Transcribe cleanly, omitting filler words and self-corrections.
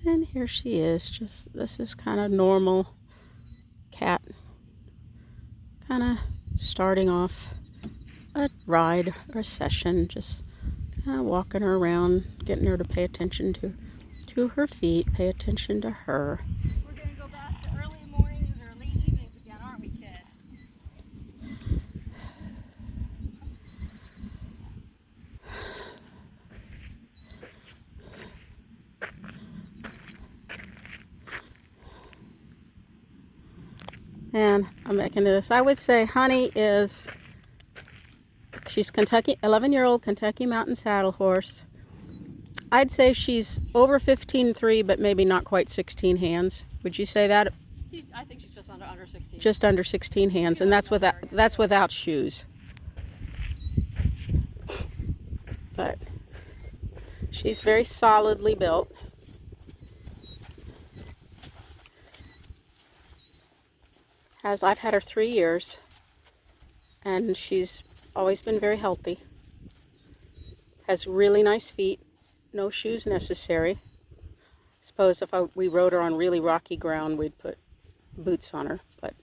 And here she is. This is kind of normal cat. Kind of starting off a ride or a session. Just kind of walking her around, getting her to pay attention to her feet, pay attention to her. We're going to go back to early mornings or late evenings again, aren't we, kid? And I'm back into this. I would say Honey she's 11-year-old Kentucky Mountain Saddle Horse. I'd say she's over 15.3, but maybe not quite 16 hands. Would you say that? I think she's just under 16. Just under 16 hands, and that's without shoes. But she's very solidly built. I've had her 3 years, and she's always been very healthy. Has really nice feet, no shoes necessary. Suppose if we rode her on really rocky ground, we'd put boots on her, but